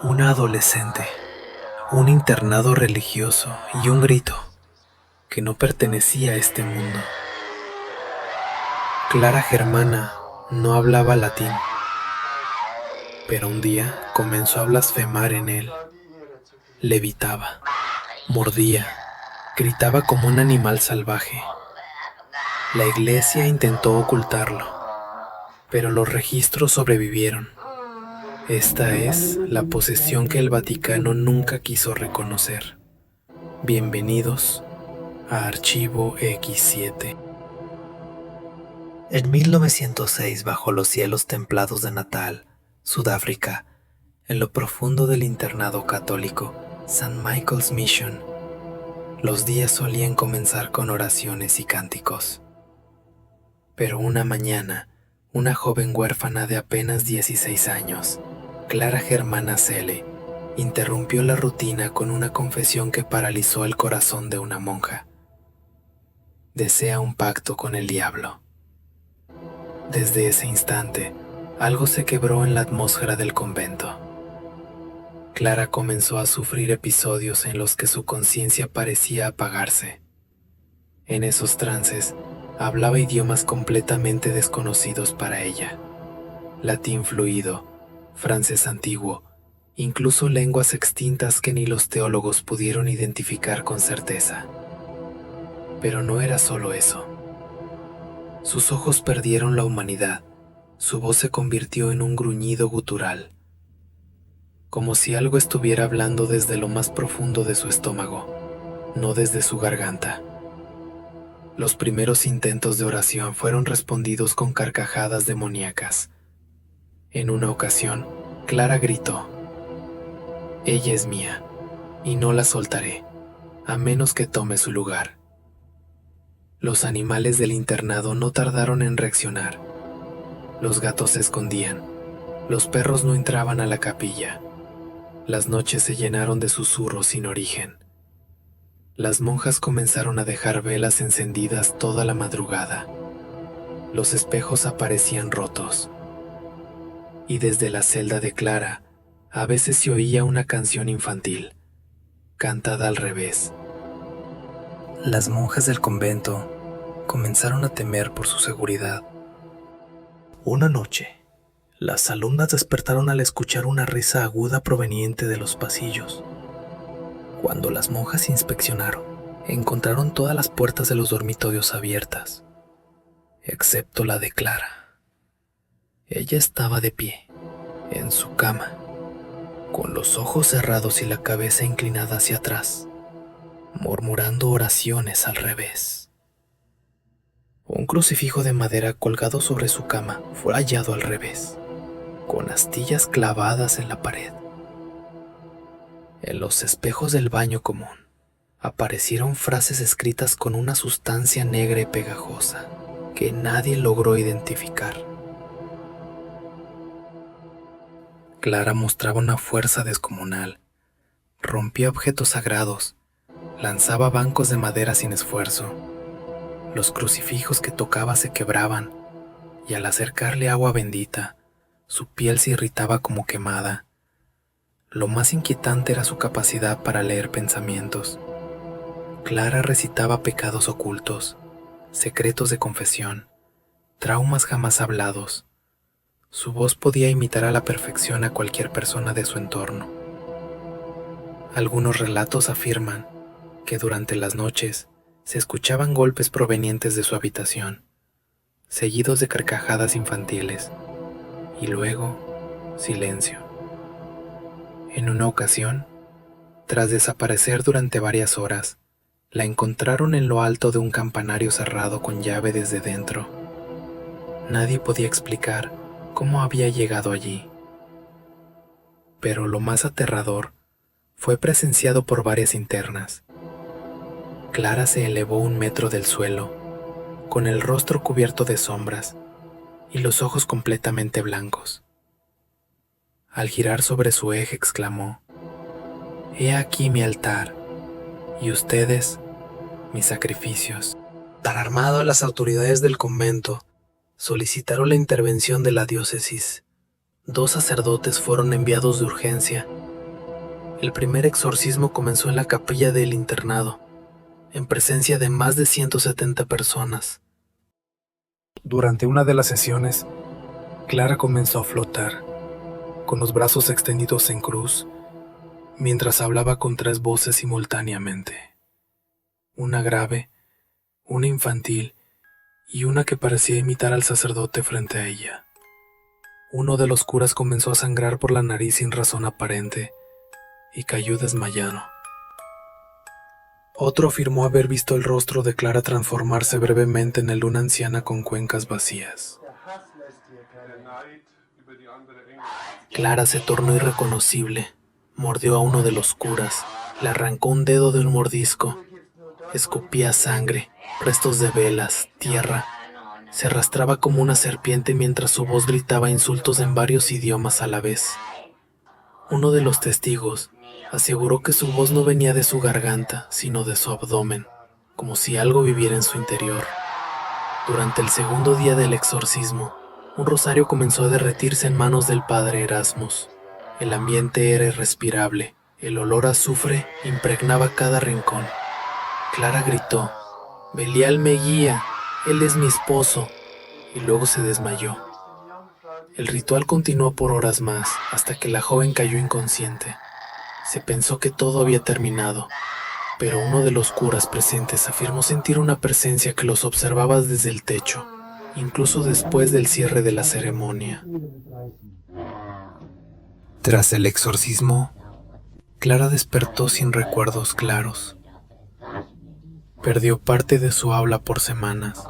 Una adolescente, un internado religioso y un grito que no pertenecía a este mundo. Clara Germana no hablaba latín, pero un día comenzó a blasfemar en él. Levitaba, mordía, gritaba como un animal salvaje. La iglesia intentó ocultarlo, pero los registros sobrevivieron. Esta es la posesión que el Vaticano nunca quiso reconocer. Bienvenidos a Archivo X7. En 1906, bajo los cielos templados de Natal, Sudáfrica, en lo profundo del internado católico St. Michael's Mission, los días solían comenzar con oraciones y cánticos. Pero una mañana, una joven huérfana de apenas 16 años, Clara Germana Selle, interrumpió la rutina con una confesión que paralizó el corazón de una monja. Desea un pacto con el diablo. Desde ese instante, algo se quebró en la atmósfera del convento. Clara comenzó a sufrir episodios en los que su conciencia parecía apagarse. En esos trances, hablaba idiomas completamente desconocidos para ella. Latín fluido, francés antiguo, incluso lenguas extintas que ni los teólogos pudieron identificar con certeza. Pero no era solo eso. Sus ojos perdieron la humanidad, su voz se convirtió en un gruñido gutural, como si algo estuviera hablando desde lo más profundo de su estómago, no desde su garganta. Los primeros intentos de oración fueron respondidos con carcajadas demoníacas. En una ocasión, Clara gritó: «Ella es mía, y no la soltaré, a menos que tome su lugar». Los animales del internado no tardaron en reaccionar. Los gatos se escondían, los perros no entraban a la capilla. Las noches se llenaron de susurros sin origen. Las monjas comenzaron a dejar velas encendidas toda la madrugada. Los espejos aparecían rotos. Y desde la celda de Clara, a veces se oía una canción infantil, cantada al revés. Las monjas del convento comenzaron a temer por su seguridad. Una noche, las alumnas despertaron al escuchar una risa aguda proveniente de los pasillos. Cuando las monjas inspeccionaron, encontraron todas las puertas de los dormitorios abiertas, excepto la de Clara. Ella estaba de pie, en su cama, con los ojos cerrados y la cabeza inclinada hacia atrás, murmurando oraciones al revés. Un crucifijo de madera colgado sobre su cama fue hallado al revés, con astillas clavadas en la pared. En los espejos del baño común aparecieron frases escritas con una sustancia negra y pegajosa que nadie logró identificar. Clara mostraba una fuerza descomunal. Rompía objetos sagrados, lanzaba bancos de madera sin esfuerzo. Los crucifijos que tocaba se quebraban, y al acercarle agua bendita, su piel se irritaba como quemada. Lo más inquietante era su capacidad para leer pensamientos. Clara recitaba pecados ocultos, secretos de confesión, traumas jamás hablados. Su voz podía imitar a la perfección a cualquier persona de su entorno. Algunos relatos afirman que durante las noches se escuchaban golpes provenientes de su habitación, seguidos de carcajadas infantiles, y luego silencio. En una ocasión, tras desaparecer durante varias horas, la encontraron en lo alto de un campanario cerrado con llave desde dentro. Nadie podía explicar cómo había llegado allí. Pero lo más aterrador fue presenciado por varias internas. Clara se elevó 1 metro del suelo, con el rostro cubierto de sombras y los ojos completamente blancos. Al girar sobre su eje exclamó: «He aquí mi altar, y ustedes, mis sacrificios». Tan armadas, las autoridades del convento solicitaron la intervención de la diócesis. 2 sacerdotes fueron enviados de urgencia El primer exorcismo comenzó en la capilla del internado, en presencia de más de 170 personas. Durante una de las sesiones, Clara comenzó a flotar, con los brazos extendidos en cruz, mientras hablaba con 3 voces simultáneamente. Una grave, una infantil y una que parecía imitar al sacerdote frente a ella. Uno de los curas comenzó a sangrar por la nariz sin razón aparente y cayó desmayado. Otro afirmó haber visto el rostro de Clara transformarse brevemente en el de una anciana con cuencas vacías. Clara se tornó irreconocible, mordió a uno de los curas, le arrancó un dedo de un mordisco, escupía sangre, restos de velas, tierra. Se arrastraba como una serpiente mientras su voz gritaba insultos en varios idiomas a la vez. Uno de los testigos aseguró que su voz no venía de su garganta, sino de su abdomen, como si algo viviera en su interior. Durante el segundo día del exorcismo, un rosario comenzó a derretirse en manos del padre Erasmus. El ambiente era irrespirable, el olor a azufre impregnaba cada rincón. Clara gritó: «Belial me guía, él es mi esposo», y luego se desmayó. El ritual continuó por horas más, hasta que la joven cayó inconsciente. Se pensó que todo había terminado, pero uno de los curas presentes afirmó sentir una presencia que los observaba desde el techo, incluso después del cierre de la ceremonia. Tras el exorcismo, Clara despertó sin recuerdos claros. Perdió parte de su habla por semanas.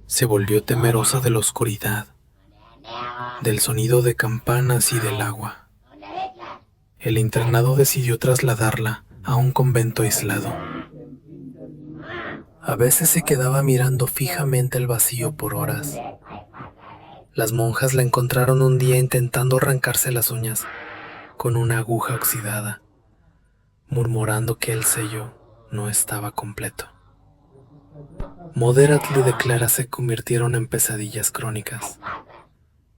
Se volvió temerosa de la oscuridad, del sonido de campanas y del agua. El internado decidió trasladarla a un convento aislado. A veces se quedaba mirando fijamente el vacío por horas. Las monjas la encontraron un día intentando arrancarse las uñas con una aguja oxidada, murmurando que el sello no estaba completo. Moderatly de Clara se convirtieron en pesadillas crónicas.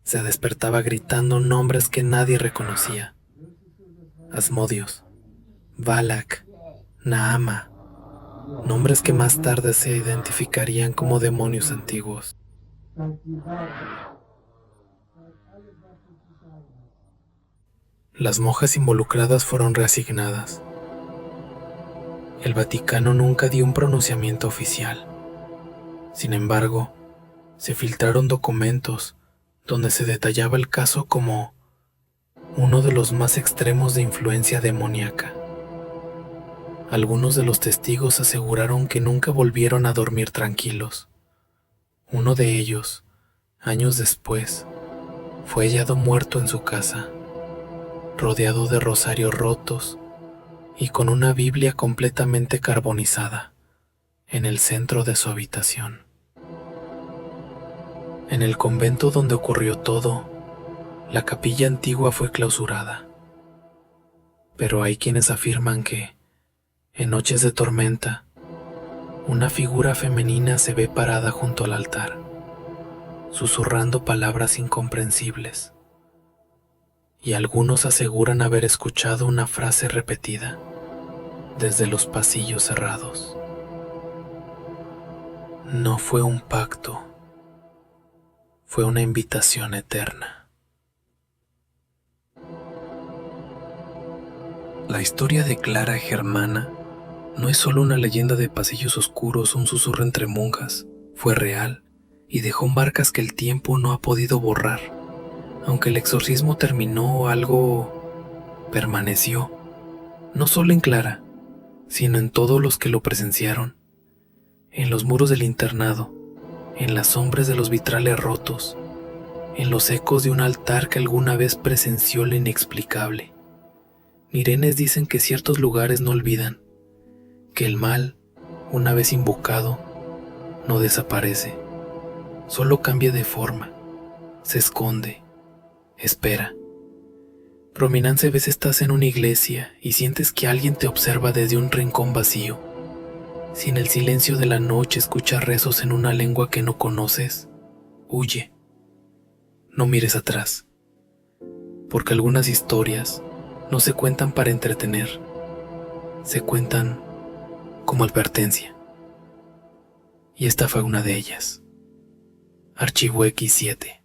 Se despertaba gritando nombres que nadie reconocía: Asmodios, Balak, Naama, nombres que más tarde se identificarían como demonios antiguos. Las monjas involucradas fueron reasignadas. El Vaticano nunca dio un pronunciamiento oficial. Sin embargo, se filtraron documentos donde se detallaba el caso como uno de los más extremos de influencia demoníaca. Algunos de los testigos aseguraron que nunca volvieron a dormir tranquilos. Uno de ellos, años después, fue hallado muerto en su casa, rodeado de rosarios rotos y con una Biblia completamente carbonizada en el centro de su habitación. En el convento donde ocurrió todo, la capilla antigua fue clausurada. Pero hay quienes afirman que, en noches de tormenta, una figura femenina se ve parada junto al altar, susurrando palabras incomprensibles. Y algunos aseguran haber escuchado una frase repetida desde los pasillos cerrados. No fue un pacto, fue una invitación eterna. La historia de Clara Germana no es solo una leyenda de pasillos oscuros, un susurro entre monjas. Fue real y dejó marcas que el tiempo no ha podido borrar. Aunque el exorcismo terminó, algo permaneció, no solo en Clara, sino en todos los que lo presenciaron, en los muros del internado, en las sombras de los vitrales rotos, en los ecos de un altar que alguna vez presenció lo inexplicable. Mirenes dicen que ciertos lugares no olvidan, que el mal, una vez invocado, no desaparece, solo cambia de forma, se esconde, espera. Prominence, a veces estás en una iglesia y sientes que alguien te observa desde un rincón vacío. Si en el silencio de la noche escuchas rezos en una lengua que no conoces, huye. No mires atrás, porque algunas historias no se cuentan para entretener, se cuentan como advertencia. Y esta fue una de ellas. Archivo X7.